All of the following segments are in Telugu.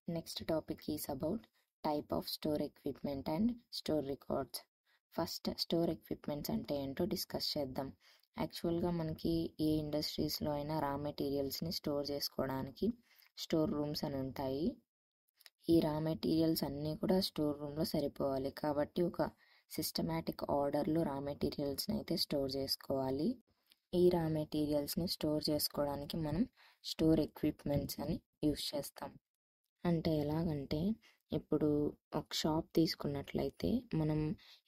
Next topic is about type of store equipment and store records. First store equipments అంటే ఏంటో డిస్కస్ చేద్దాం. యాక్చువల్గా మనకి ఏ ఇండస్ట్రీస్లో అయినా రా మెటీరియల్స్ని స్టోర్ చేసుకోవడానికి స్టోర్ రూమ్స్ అని ఉంటాయి. ఈ రా మెటీరియల్స్ అన్నీ కూడా స్టోర్ రూమ్లో సరిపోవాలి కాబట్టి ఒక సిస్టమాటిక్ ఆర్డర్లో రా మెటీరియల్స్ని అయితే స్టోర్ చేసుకోవాలి. ఈ రా మెటీరియల్స్ని స్టోర్ చేసుకోవడానికి మనం స్టోర్ ఎక్విప్మెంట్స్ అని యూస్ చేస్తాం. అంటే ఎలాగంటే ఇప్పుడు ఒక షాప్ తీసుకున్నట్లయితే మనం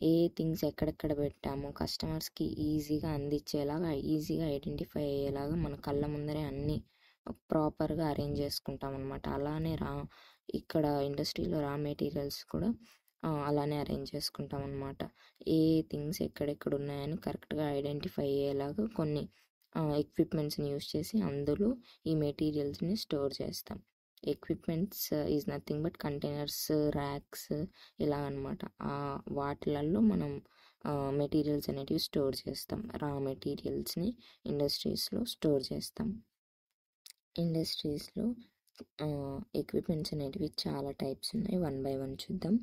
ఏ థింగ్స్ ఎక్కడెక్కడ పెట్టామో కస్టమర్స్కి ఈజీగా అందించేలాగా ఈజీగా ఐడెంటిఫై అయ్యేలాగా మన కళ్ళ ముందరే అన్నీ ప్రాపర్గా అరేంజ్ చేసుకుంటాం అనమాట. అలానే ఇక్కడ ఇండస్ట్రీలో రా మెటీరియల్స్ కూడా అలానే అరేంజ్ చేసుకుంటాం అనమాట. ఏ థింగ్స్ ఎక్కడెక్కడ ఉన్నాయని కరెక్ట్గా ఐడెంటిఫై అయ్యేలాగా కొన్ని ఎక్విప్మెంట్స్ని యూస్ చేసి అందులో ఈ మెటీరియల్స్ని స్టోర్ చేస్తాం. Equipments is nothing but containers, racks ఇలా అనమాట. వాటిలలో మనం మెటీరియల్స్ అనేటివి స్టోర్ చేస్తాం. రా మెటీరియల్స్ని ఇండస్ట్రీస్లో స్టోర్ చేస్తాం. ఇండస్ట్రీస్లో ఎక్విప్మెంట్స్ అనేటివి చాలా టైప్స్ ఉన్నాయి. 1 by 1 చూద్దాం.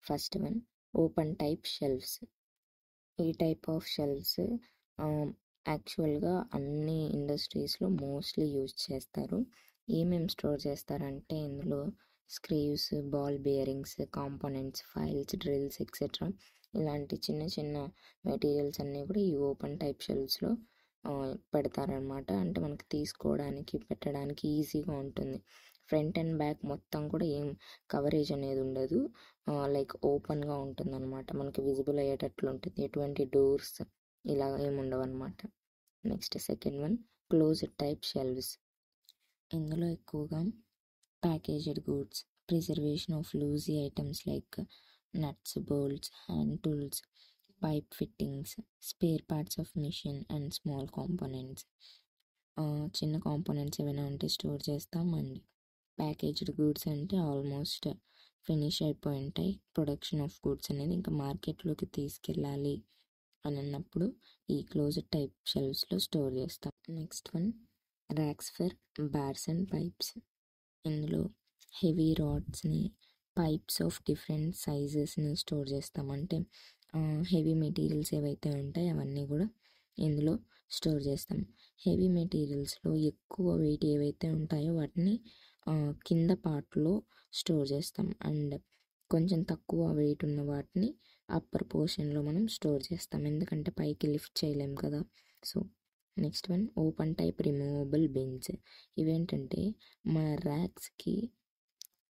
First one open type shelves. ఈ టైప్ ఆఫ్ షెల్ఫ్స్ యాక్చువల్గా అన్ని ఇండస్ట్రీస్లో మోస్ట్లీ యూజ్ చేస్తారు. ఏమేమి స్టోర్ చేస్తారంటే ఇందులో screws, ball bearings, components, files, drills etcetera ఇలాంటి చిన్న చిన్న మెటీరియల్స్ అన్నీ కూడా ఈ ఓపెన్ టైప్ షెల్ఫ్స్లో పెడతారనమాట. అంటే మనకి తీసుకోవడానికి పెట్టడానికి ఈజీగా ఉంటుంది. ఫ్రంట్ అండ్ బ్యాక్ మొత్తం కూడా ఏం కవరేజ్ అనేది ఉండదు, లైక్ ఓపెన్గా ఉంటుంది అనమాట. మనకి విజిబుల్ అయ్యేటట్లు ఉంటుంది. ఎటువంటి డోర్స్ ఇలా ఏమి ఉండవు అనమాట. Next second one closed type shelves. ఇందులో ఎక్కువగా packaged goods, preservation of loose items like nuts, bolts, hand tools, pipe fittings, spare parts of machine and small components. చిన్న కాంపోనెంట్స్ ఏమైనా ఉంటే స్టోర్ చేస్తాం. అండ్ ప్యాకేజ్డ్ గూడ్స్ అంటే ఆల్మోస్ట్ ఫినిష్ అయిపోయి ఉంటాయి. ప్రొడక్షన్ ఆఫ్ గూడ్స్ అనేది ఇంకా మార్కెట్లోకి తీసుకెళ్ళాలి అని అన్నప్పుడు ఈ క్లోజ్డ్ టైప్ షెల్ఫ్స్లో స్టోర్ చేస్తాం. Next one racks for bars and pipes. ఇందులో హెవీ రాడ్స్ని, పైప్స్ ఆఫ్ డిఫరెంట్ సైజెస్ని స్టోర్ చేస్తాం. అంటే హెవీ మెటీరియల్స్ ఏవైతే ఉంటాయో అవన్నీ కూడా ఇందులో స్టోర్ చేస్తాం. హెవీ మెటీరియల్స్లో ఎక్కువ వెయిట్ ఏవైతే ఉంటాయో వాటిని కింద పార్ట్లో స్టోర్ చేస్తాం. అండ్ కొంచెం తక్కువ వెయిట్ ఉన్న వాటిని అప్పర్ పోర్షన్లో మనం స్టోర్ చేస్తాం, ఎందుకంటే పైకి లిఫ్ట్ చేయలేం కదా. So next one open type removable bins. ఇవేంటంటే మన ర్యాక్స్కి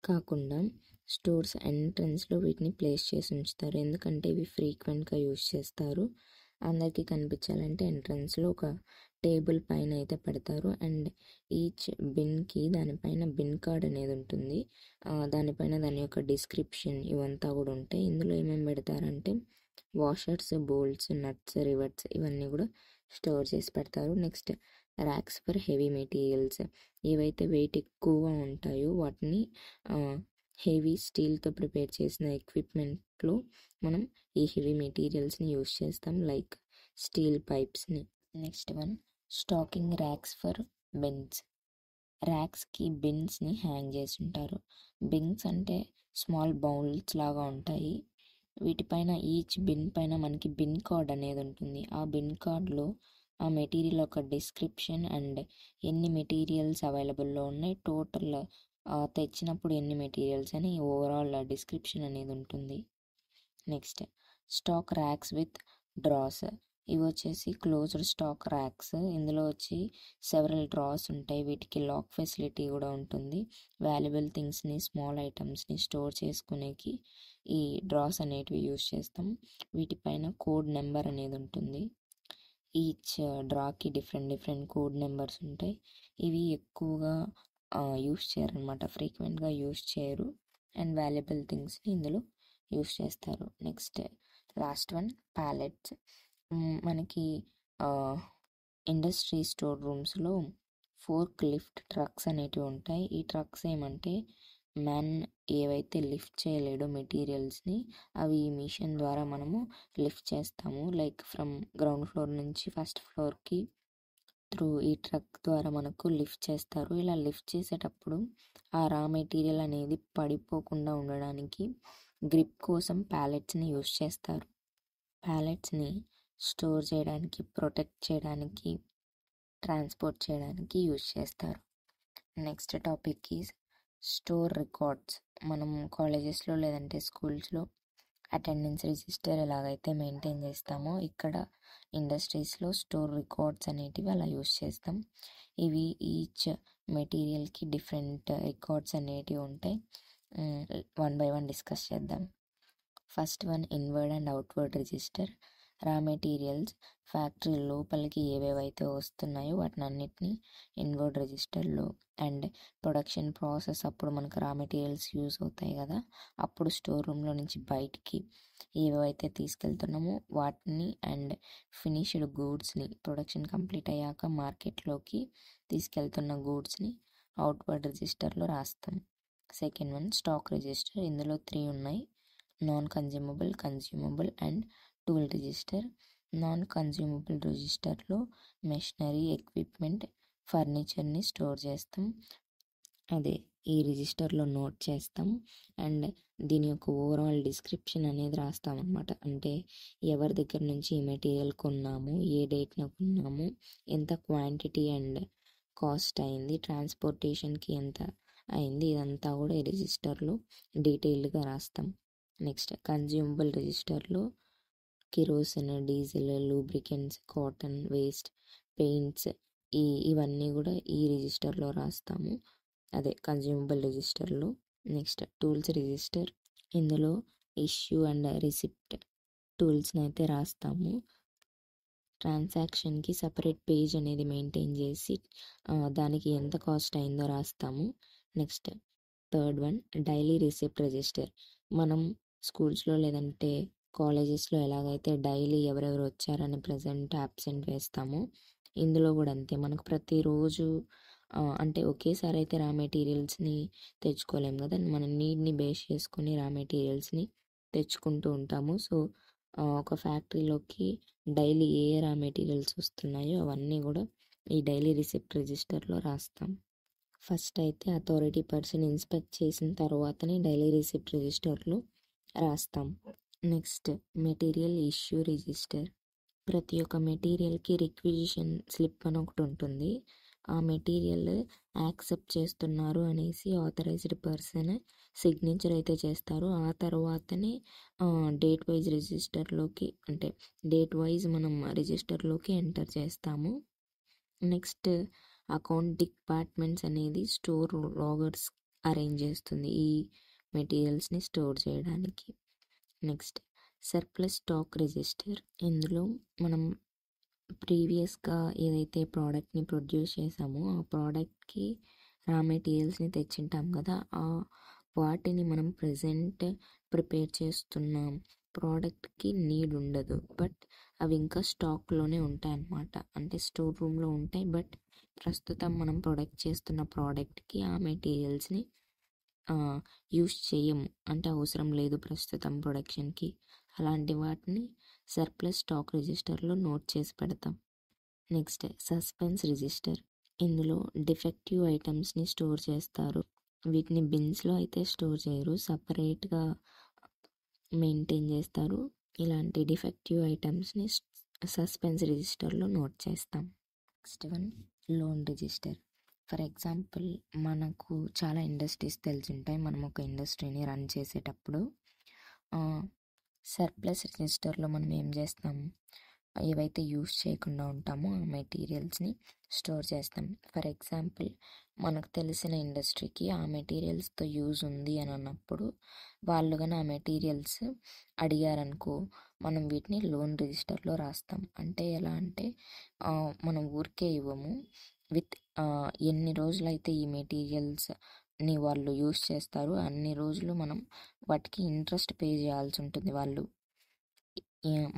కాకుండా స్టోర్స్ ఎంట్రన్స్లో వీటిని ప్లేస్ చేసి ఉంచుతారు, ఎందుకంటే ఇవి ఫ్రీక్వెంట్గా యూజ్ చేస్తారు. అందరికీ కనిపించాలంటే ఎంట్రన్స్లో ఒక టేబుల్ పైన అయితే పెడతారు. అండ్ ఈచ్ బిన్కి దానిపైన బిన్ కార్డ్ అనేది ఉంటుంది. దానిపైన దాని యొక్క డిస్క్రిప్షన్ ఇవంతా కూడా ఉంటాయి. ఇందులో ఏమేమి పెడతారంటే వాషర్స్, బోల్ట్స్, నట్స్, రివర్స్ ఇవన్నీ కూడా స్టోర్ చేసి పెడతారు. Next racks for heavy materials. ఏవైతే వెయిట్ ఎక్కువగా ఉంటాయో వాటిని హెవీ స్టీల్తో ప్రిపేర్ చేసిన ఎక్విప్మెంట్లో మనం ఈ హెవీ మెటీరియల్స్ని యూస్ చేస్తాం, లైక్ స్టీల్ పైప్స్ని. Next one stacking racks for bins. ర్యాక్స్కి బిన్స్ని హ్యాంగ్ చేసి ఉంటారు. బిన్స్ అంటే స్మాల్ బౌల్స్ లాగా ఉంటాయి. వీటిపైన ఈచ్ బిన్ పైన మనకి బిన్ కార్డ్ అనేది ఉంటుంది. ఆ బిన్ కార్డ్లో ఆ మెటీరియల్ యొక్క డిస్క్రిప్షన్ అండ్ ఎన్ని మెటీరియల్స్ అవైలబుల్లో ఉన్నాయి, టోటల్ తెచ్చినప్పుడు ఎన్ని మెటీరియల్స్ అని ఓవరాల్ డిస్క్రిప్షన్ అనేది ఉంటుంది. Next stock racks with drawers. ఇవి వచ్చేసి క్లోజ్డ్ స్టాక్ ర్యాక్స్. ఇందులో వచ్చి సెవరల్ డ్రాస్ ఉంటాయి. వీటికి లాక్ ఫెసిలిటీ కూడా ఉంటుంది. వాల్యుబుల్ థింగ్స్ని, స్మాల్ ఐటమ్స్ని స్టోర్ చేసుకునేకి ఈ డ్రాస్ అనేటివి యూజ్ చేస్తాం. వీటిపైన కోడ్ నెంబర్ అనేది ఉంటుంది. ఈచ్ డ్రాకి డిఫరెంట్ కోడ్ నెంబర్స్ ఉంటాయి. ఇవి ఎక్కువగా యూస్ చేయరు అనమాట, ఫ్రీక్వెంట్గా యూస్ చేయరు. అండ్ వాల్యుబుల్ థింగ్స్ని ఇందులో యూస్ చేస్తారు. Next last one pallets. మనకి ఇండస్ట్రీ స్టోర్ రూమ్స్లో ఫోర్క్ లిఫ్ట్ ట్రక్స్ అనేటివి ఉంటాయి. ఈ ట్రక్స్ ఏమంటే మ్యాన్ ఏవైతే లిఫ్ట్ చేయలేడో మెటీరియల్స్ని అవి ఈ మిషన్ ద్వారా మనము లిఫ్ట్ చేస్తాము. లైక్ ఫ్రమ్ గ్రౌండ్ ఫ్లోర్ నుంచి ఫస్ట్ ఫ్లోర్కి ఈ ట్రక్ ద్వారా మనకు లిఫ్ట్ చేస్తారు. ఇలా లిఫ్ట్ చేసేటప్పుడు ఆ రా మెటీరియల్ అనేది పడిపోకుండా ఉండడానికి గ్రిప్ కోసం ప్యాలెట్స్ని యూస్ చేస్తారు. ప్యాలెట్స్ని స్టోర్ చేయడానికి, ప్రొటెక్ట్ చేయడానికి, ట్రాన్స్పోర్ట్ చేయడానికి యూస్ చేస్తారు. Next topic is store records. మనం కాలేజెస్లో లేదంటే స్కూల్స్లో అటెండెన్స్ రిజిస్టర్ ఎలాగైతే మెయింటైన్ చేస్తామో ఇక్కడ ఇండస్ట్రీస్లో స్టోర్ రికార్డ్స్ అనేటివి అలా యూస్ చేస్తాం. ఇవి ఈచ్ మెటీరియల్కి డిఫరెంట్ రికార్డ్స్ అనేటివి ఉంటాయి. వన్ బై వన్ డిస్కస్ చేద్దాం. First one, inward and outward register. రా మెటీరియల్స్ ఫ్యాక్టరీ లోపలికి ఏవేవైతే వస్తున్నాయో వాటిని అన్నిటినీ ఇన్వర్డ్ రిజిస్టర్లో, అండ్ ప్రొడక్షన్ ప్రాసెస్ అప్పుడు మనకు రా మెటీరియల్స్ యూజ్ అవుతాయి కదా, అప్పుడు స్టోర్ రూమ్లో నుంచి బయటికి ఏవైతే తీసుకెళ్తున్నామో వాటిని, అండ్ ఫినిష్డ్ గూడ్స్ని ప్రొడక్షన్ కంప్లీట్ అయ్యాక మార్కెట్లోకి తీసుకెళ్తున్న గూడ్స్ని అవుట్వర్డ్ రిజిస్టర్లో రాస్తాం. Second one, stock register. ఇందులో 3 ఉన్నాయి: non consumable, consumable and tool register. Non consumable రిజిస్టర్లో మెషినరీ, ఎక్విప్మెంట్, ఫర్నిచర్ని స్టోర్ చేస్తాం. అదే ఈ రిజిస్టర్లో నోట్ చేస్తాం. అండ్ దీని యొక్క ఓవరాల్ డిస్క్రిప్షన్ అనేది రాస్తాం అన్నమాట. అంటే ఎవరి దగ్గర నుంచి ఈ మెటీరియల్ కొన్నాము, ఏ డేట్న కొన్నాము, ఎంత క్వాంటిటీ అండ్ కాస్ట్ అయింది, ట్రాన్స్పోర్టేషన్కి ఎంత అయింది, ఇదంతా కూడా ఈ రిజిస్టర్లో డీటెయిల్డ్గా రాస్తాం. నెక్స్ట్ కన్జ్యూమబుల్ రిజిస్టర్లో kerosene, diesel, lubricants, cotton waste, paints ఇవన్నీ కూడా ఈ రిజిస్టర్లో రాస్తాము, అదే కన్జ్యూమబుల్ రిజిస్టర్లో. Next tools register. ఇందులో ఇష్యూ అండ్ రిసిప్ట్ టూల్స్ని అయితే రాస్తాము. ట్రాన్సాక్షన్కి సపరేట్ పేజ్ అనేది మెయింటైన్ చేసి దానికి ఎంత కాస్ట్ అయిందో రాస్తాము. Next third one, daily receipt register. మనం స్కూల్స్లో లేదంటే కాలేజెస్లో ఎలాగైతే డైలీ ఎవరెవరు వచ్చారని ప్రజెంట్, అబ్సెంట్ వేస్తామో ఇందులో కూడా అంతే. మనకు ప్రతిరోజు అంటే ఒకేసారి అయితే రా మెటీరియల్స్ని తెచ్చుకోలేము కదా, మన నీడ్ని బేస్ చేసుకొని రా మెటీరియల్స్ని తెచ్చుకుంటూ ఉంటాము. సో ఒక ఫ్యాక్టరీలోకి డైలీ ఏ రా మెటీరియల్స్ వస్తున్నాయో అవన్నీ కూడా ఈ డైలీ రిసిప్ట్ రిజిస్టర్లో రాస్తాం. ఫస్ట్ అయితే అథారిటీ పర్సన్ ఇన్స్పెక్ట్ చేసిన తర్వాతనే డైలీ రిసిప్ట్ రిజిస్టర్లో రాస్తాం. Next material issue register. ప్రతి ఒక్క మెటీరియల్కి రిక్విజిషన్ స్లిప్ అని ఒకటి ఉంటుంది. ఆ మెటీరియల్ యాక్సెప్ట్ చేస్తున్నారు అనేసి ఆథరైజ్డ్ పర్సన్ సిగ్నేచర్ అయితే చేస్తారు. ఆ తర్వాతనే డేట్ వైజ్ రిజిస్టర్లోకి, అంటే డేట్ వైజ్ మనం రిజిస్టర్లోకి ఎంటర్ చేస్తాము. నెక్స్ట్ అకౌంట్ డిపార్ట్మెంట్స్ అనేది స్టోర్ లాగర్స్ అరేంజ్ చేస్తుంది ఈ మెటీరియల్స్ని స్టోర్ చేయడానికి. Next surplus stock register. ఇందులో మనం ప్రీవియస్గా ఏదైతే ప్రోడక్ట్ని ప్రొడ్యూస్ చేసామో ఆ ప్రోడక్ట్కి రా మెటీరియల్స్ని తెచ్చింటాం కదా, వాటిని మనం ప్రజెంట్ ప్రిపేర్ చేస్తున్న ప్రోడక్ట్కి నీడ్ ఉండదు, బట్ అవి ఇంకా స్టాక్లోనే ఉంటాయి అన్నమాట. అంటే స్టోర్ రూమ్లో ఉంటాయి, బట్ ప్రస్తుతం మనం ప్రొడక్ట్ చేస్తున్న ప్రోడక్ట్కి ఆ మెటీరియల్స్ని యూస్ చేయము, అంటే అవసరం లేదు ప్రస్తుతం ప్రొడక్షన్కి. అలాంటి వాటిని సర్ప్లస్ స్టాక్ రిజిస్టర్లో నోట్ చేసి పెడతాం. Next suspense register. ఇందులో డిఫెక్టివ్ ఐటమ్స్ని స్టోర్ చేస్తారు. వీటిని బిన్స్లో అయితే స్టోర్ చేయరు, సపరేట్గా మెయింటైన్ చేస్తారు. ఇలాంటి డిఫెక్టివ్ ఐటమ్స్ని సస్పెన్స్ రిజిస్టర్లో నోట్ చేస్తాం. Next one, loan register. For example మనకు చాలా ఇండస్ట్రీస్ తెలిసి ఉంటాయి. మనం ఒక ఇండస్ట్రీని రన్ చేసేటప్పుడు సర్ప్లస్ రిజిస్టర్లో మనం ఏం చేస్తాం, ఏవైతే యూస్ చేయకుండా ఉంటామో ఆ మెటీరియల్స్ని స్టోర్ చేస్తాం. ఫర్ ఎగ్జాంపుల్ మనకు తెలిసిన ఇండస్ట్రీకి ఆ మెటీరియల్స్తో యూజ్ ఉంది అని అన్నప్పుడు వాళ్ళు కానీ ఆ మెటీరియల్స్ అడిగారనుకో, మనం వీటిని లోన్ రిజిస్టర్లో రాస్తాం. అంటే ఎలా అంటే మనం ఊరికే ఇవ్వము, విత్ ఎన్ని రోజులైతే ఈ మెటీరియల్స్ని వాళ్ళు యూస్ చేస్తారు అన్ని రోజులు మనం వాటికి ఇంట్రెస్ట్ పే చేయాల్సి ఉంటుంది. వాళ్ళు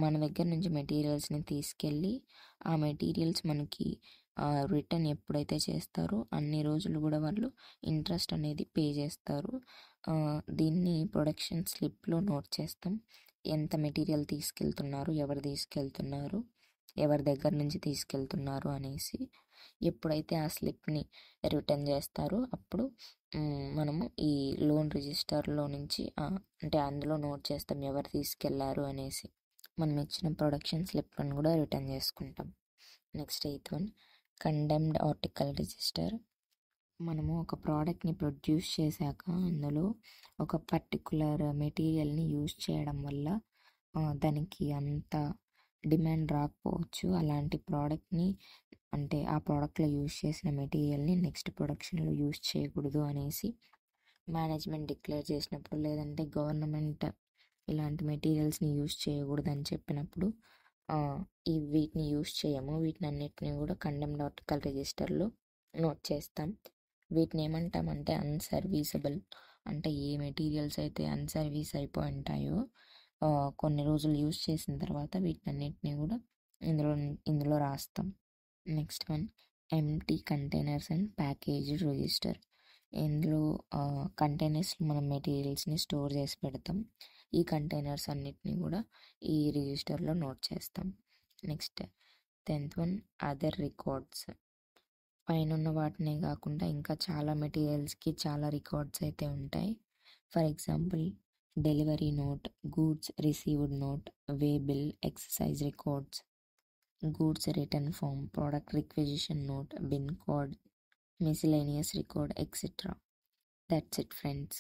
మన దగ్గర నుంచి మెటీరియల్స్ని తీసుకెళ్ళి ఆ మెటీరియల్స్ మనకి రిటర్న్ ఎప్పుడైతే చేస్తారో అన్ని రోజులు కూడా వాళ్ళు ఇంట్రెస్ట్ అనేది పే చేస్తారు. దీన్ని ప్రొడక్షన్ స్లిప్లో నోట్ చేస్తాం. ఎంత మెటీరియల్ తీసుకెళ్తున్నారు, ఎవరు తీసుకెళ్తున్నారు, ఎవరి దగ్గర నుంచి తీసుకెళ్తున్నారు అనేసి. ఎప్పుడైతే ఆ స్లిప్ని రిటర్న్ చేస్తారో అప్పుడు మనము ఈ లోన్ రిజిస్టర్లో నుంచి అంటే అందులో నోట్ చేస్తాం ఎవరు తీసుకెళ్లారు అనేసి. మనం ఇచ్చిన ప్రొడక్షన్ స్లిప్లను కూడా రిటర్న్ చేసుకుంటాం. Next 8th one, condemned article register. మనము ఒక ప్రోడక్ట్ని ప్రొడ్యూస్ చేశాక అందులో ఒక పర్టికులర్ మెటీరియల్ని యూజ్ చేయడం వల్ల దానికి అంత డిమాండ్ రాకపోవచ్చు. అలాంటి ప్రోడక్ట్ని అంటే ఆ ప్రోడక్ట్లో యూజ్ చేసిన మెటీరియల్ని నెక్స్ట్ ప్రొడక్షన్లో యూజ్ చేయకూడదు అనేసి మేనేజ్మెంట్ డిక్లేర్ చేసినప్పుడు, లేదంటే గవర్నమెంట్ ఇలాంటి మెటీరియల్స్ని యూజ్ చేయకూడదు అని చెప్పినప్పుడు వీటిని యూజ్ చేయము. వీటిని అన్నిటిని కూడా కండెమ్డ్ ఆర్టికల్ రిజిస్టర్లో నోట్ చేస్తాం. వీటిని ఏమంటామంటే అన్సర్వీసబుల్. అంటే ఏ మెటీరియల్స్ అయితే అన్సర్వీస్ అయిపోయి ఉంటాయో కొన్ని రోజులు యూజ్ చేసిన తర్వాత వీటినన్నిటిని కూడా ఇందులో రాస్తాం. Next one, empty containers and packaged register. ఇందులో కంటైనర్స్లో మనం మెటీరియల్స్ని స్టోర్ చేసి పెడతాం. ఈ కంటైనర్స్ అన్నిటిని కూడా ఈ రిజిస్టర్లో నోట్ చేస్తాం. Next 10th one, other records. పైన వాటినే కాకుండా ఇంకా చాలా మెటీరియల్స్కి చాలా రికార్డ్స్ అయితే ఉంటాయి. For example delivery note, goods received note, way bill, exercise records, goods return form, product requisition note, bin code, miscellaneous record, etcetera. That's it, friends.